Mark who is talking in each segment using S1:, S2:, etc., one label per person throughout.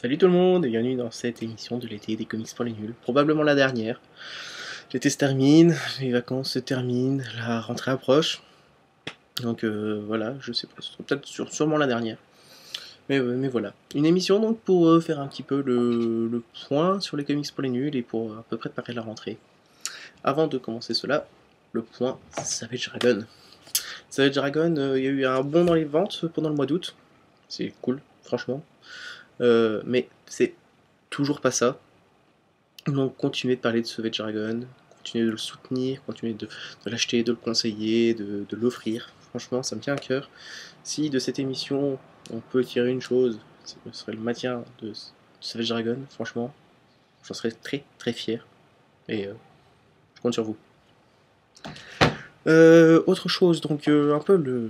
S1: Salut tout le monde et bienvenue dans cette émission de l'été des comics pour les nuls, probablement la dernière. L'été se termine, les vacances se terminent, la rentrée approche, donc voilà, je sais pas, ce sera peut-être sûrement la dernière. Mais voilà, une émission donc pour faire un petit peu le point sur les comics pour les nuls et pour à peu près préparer la rentrée. Avant de commencer cela, le point Savage Dragon. Savage Dragon, il y a eu un bond dans les ventes pendant le mois d'août, c'est cool, franchement. Mais c'est toujours pas ça. Donc continuez de parler de Savage Dragon, continuez de le soutenir, continuez de l'acheter, de le conseiller, de l'offrir. Franchement, ça me tient à cœur. Si de cette émission, on peut tirer une chose, ce serait le maintien de Savage Dragon, franchement, j'en serais très très fier. Et je compte sur vous. Autre chose, donc un peu le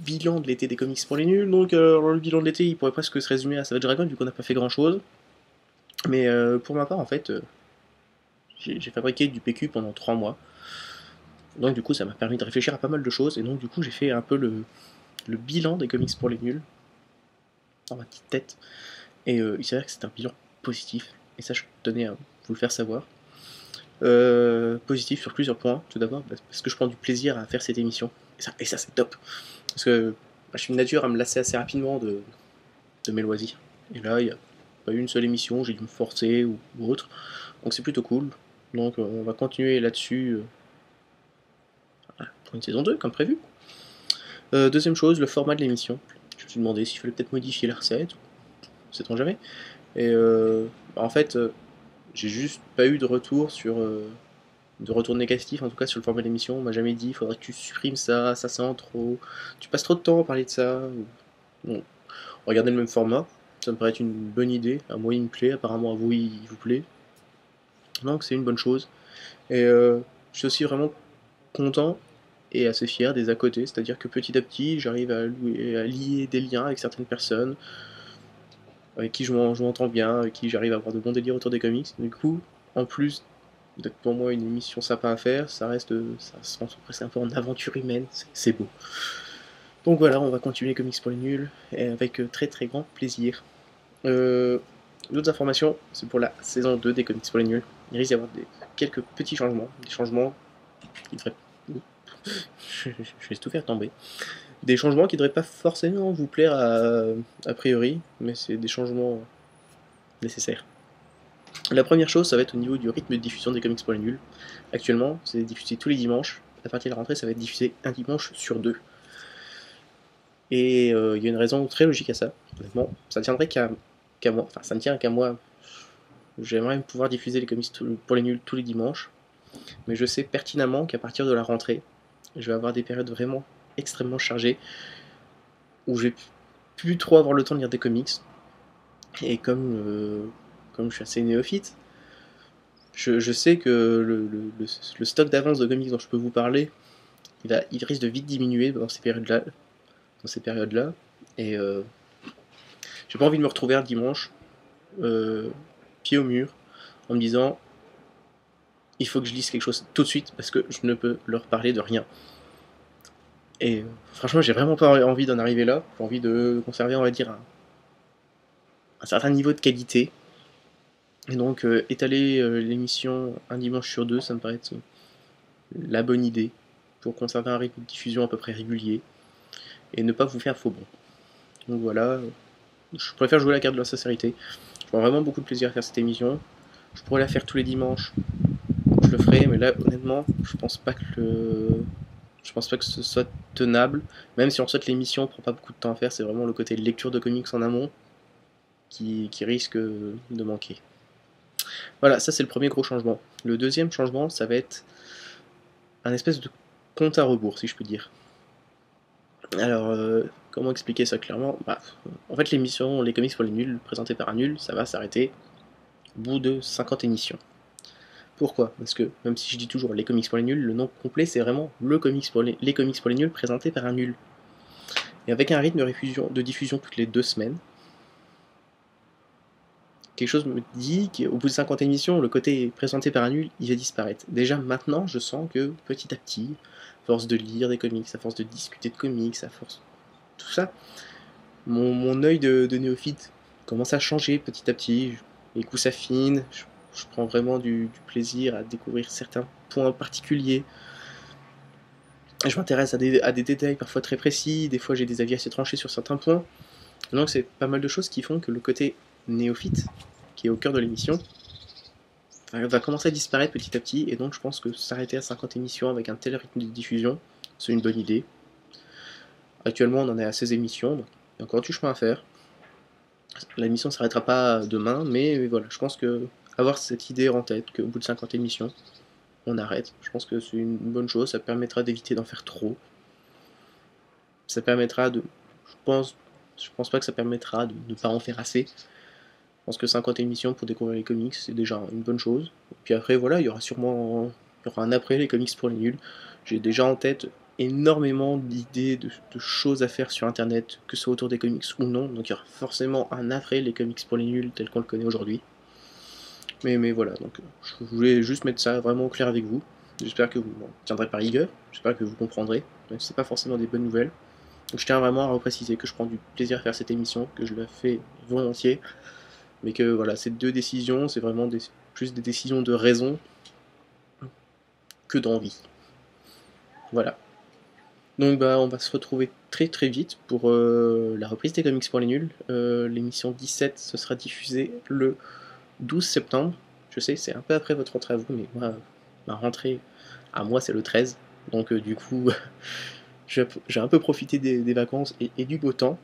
S1: bilan de l'été des comics pour les nuls. Donc le bilan de l'été, il pourrait presque se résumer à Savage Dragon, vu qu'on n'a pas fait grand chose. Mais pour ma part, en fait, j'ai fabriqué du PQ pendant 3 mois. Donc du coup, ça m'a permis de réfléchir à pas mal de choses. Et donc du coup, j'ai fait un peu le bilan des comics pour les nuls, dans ma petite tête. Et il s'avère que c'est un bilan positif. Et ça, je tenais à vous le faire savoir. Positif sur plusieurs points. Tout d'abord, parce que je prends du plaisir à faire cette émission. Et ça c'est top. Parce que je suis une nature à me lasser assez rapidement de mes loisirs. Et là, il n'y a pas eu une seule émission, j'ai dû me forcer ou autre. Donc c'est plutôt cool. Donc on va continuer là-dessus pour une saison 2, comme prévu. Deuxième chose, le format de l'émission. Je me suis demandé s'il fallait peut-être modifier la recette, sait-on jamais. Et en fait, j'ai juste pas eu de retour de retour négatif, en tout cas sur le format de l'émission. On m'a jamais dit, il faudrait que tu supprimes ça, ça sent trop, tu passes trop de temps à parler de ça. Bon, regardez le même format, ça me paraît être une bonne idée. À moi, il me plaît, apparemment à vous, il vous plaît. Donc c'est une bonne chose. Et je suis aussi vraiment content et assez fier des à côté, c'est-à-dire que petit à petit, j'arrive à lier des liens avec certaines personnes, avec qui je m'entends bien, avec qui j'arrive à avoir de bons délires autour des comics. Du coup, en plus d'être pour moi une émission sympa à faire, ça se rend presque un peu en aventure humaine, c'est beau. Donc voilà, on va continuer Comics pour les nuls, et avec très très grand plaisir. Euh, D'autres informations, c'est pour la saison 2 des Comics pour les nuls. Il risque d'y avoir quelques petits changements, des changements qui devraient... je vais tout faire tomber. Des changements qui ne devraient pas forcément vous plaire a priori, mais c'est des changements nécessaires. La première chose, ça va être au niveau du rythme de diffusion des comics pour les nuls. Actuellement, c'est diffusé tous les dimanches. À partir de la rentrée, ça va être diffusé un dimanche sur deux. Et il y a une raison très logique à ça. Honnêtement, ça tiendrait qu'à moi. Enfin, ça ne tient qu'à moi. J'aimerais pouvoir diffuser les comics pour les nuls tous les dimanches. Mais je sais pertinemment qu'à partir de la rentrée, je vais avoir des périodes vraiment extrêmement chargées où je vais plus trop avoir le temps de lire des comics. Et comme je suis assez néophyte, je sais que le stock d'avance de comics dont je peux vous parler, il risque de vite diminuer dans ces périodes-là. Et j'ai pas envie de me retrouver un dimanche, pied au mur, en me disant il faut que je lise quelque chose tout de suite parce que je ne peux leur parler de rien. Et franchement, j'ai vraiment pas envie d'en arriver là. J'ai envie de conserver, on va dire, un certain niveau de qualité. Et donc, étaler l'émission un dimanche sur deux, ça me paraît être la bonne idée pour conserver un rythme de diffusion à peu près régulier et ne pas vous faire faux bon. Donc voilà, je préfère jouer la carte de la sincérité. Je prends vraiment beaucoup de plaisir à faire cette émission. Je pourrais la faire tous les dimanches, je le ferai, mais là honnêtement, je pense pas que ce soit tenable. Même si en soit l'émission prend pas beaucoup de temps à faire, c'est vraiment le côté lecture de comics en amont qui risque de manquer. Voilà, ça c'est le premier gros changement. Le deuxième changement, ça va être un espèce de compte à rebours, si je peux dire. Alors, comment expliquer ça clairement? En fait, l'émission Les comics pour les nuls, présentée par un nul, ça va s'arrêter au bout de 50 émissions. Pourquoi? Parce que, même si je dis toujours Les comics pour les nuls, le nom complet c'est vraiment les comics pour les nuls présentés par un nul. Et avec un rythme de diffusion toutes les 2 semaines, quelque chose me dit qu'au bout de 50 émissions, le côté présenté par un nul, il va disparaître. Déjà maintenant, je sens que petit à petit, à force de lire des comics, à force de discuter de comics, à force tout ça, mon œil de néophyte commence à changer petit à petit, les goûts s'affinent, je prends vraiment du plaisir à découvrir certains points particuliers. Je m'intéresse à des détails parfois très précis, des fois j'ai des avis assez tranchés sur certains points. Donc c'est pas mal de choses qui font que le côté néophyte, qui est au cœur de l'émission, va commencer à disparaître petit à petit, et donc je pense que s'arrêter à 50 émissions avec un tel rythme de diffusion, c'est une bonne idée. Actuellement on en est à 16 émissions, donc il y a encore du chemin à faire. L'émission ne s'arrêtera pas demain, mais voilà, je pense que avoir cette idée en tête qu'au bout de 50 émissions, on arrête, je pense que c'est une bonne chose, ça permettra d'éviter d'en faire trop. Ça permettra de... Je pense pas que ça permettra de ne pas en faire assez. Je pense que 50 émissions pour découvrir les comics, c'est déjà une bonne chose. Et puis après, voilà, il y aura sûrement un après les comics pour les nuls. J'ai déjà en tête énormément d'idées, de choses à faire sur internet, que ce soit autour des comics ou non. Donc il y aura forcément un après les comics pour les nuls tel qu'on le connaît aujourd'hui. Mais voilà, donc je voulais juste mettre ça vraiment au clair avec vous. J'espère que vous m'en tiendrez par rigueur, j'espère que vous comprendrez. C'est pas forcément des bonnes nouvelles. Donc je tiens vraiment à repréciser que je prends du plaisir à faire cette émission, que je la fais volontiers, mais que voilà, ces deux décisions, c'est vraiment plus des décisions de raison que d'envie. Voilà. Donc bah on va se retrouver très très vite pour la reprise des comics pour les nuls. L'émission 17, ce sera diffusée le 12 septembre. Je sais, c'est un peu après votre rentrée à vous, mais moi, ma rentrée à moi, c'est le 13. Donc du coup, j'ai un peu profité des vacances et du beau temps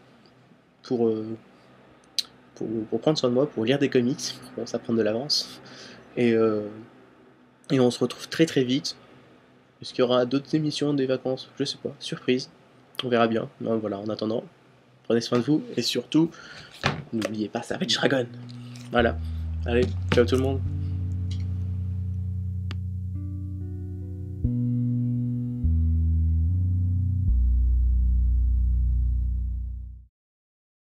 S1: pour, pour prendre soin de moi, pour lire des comics, pour commencer à prendre de l'avance. Et, et on se retrouve très très vite. Est-ce qu'il y aura d'autres émissions des vacances? Je sais pas, surprise. On verra bien. Donc voilà, en attendant, prenez soin de vous et surtout, n'oubliez pas Savage Dragon. Voilà. Allez, ciao tout le monde.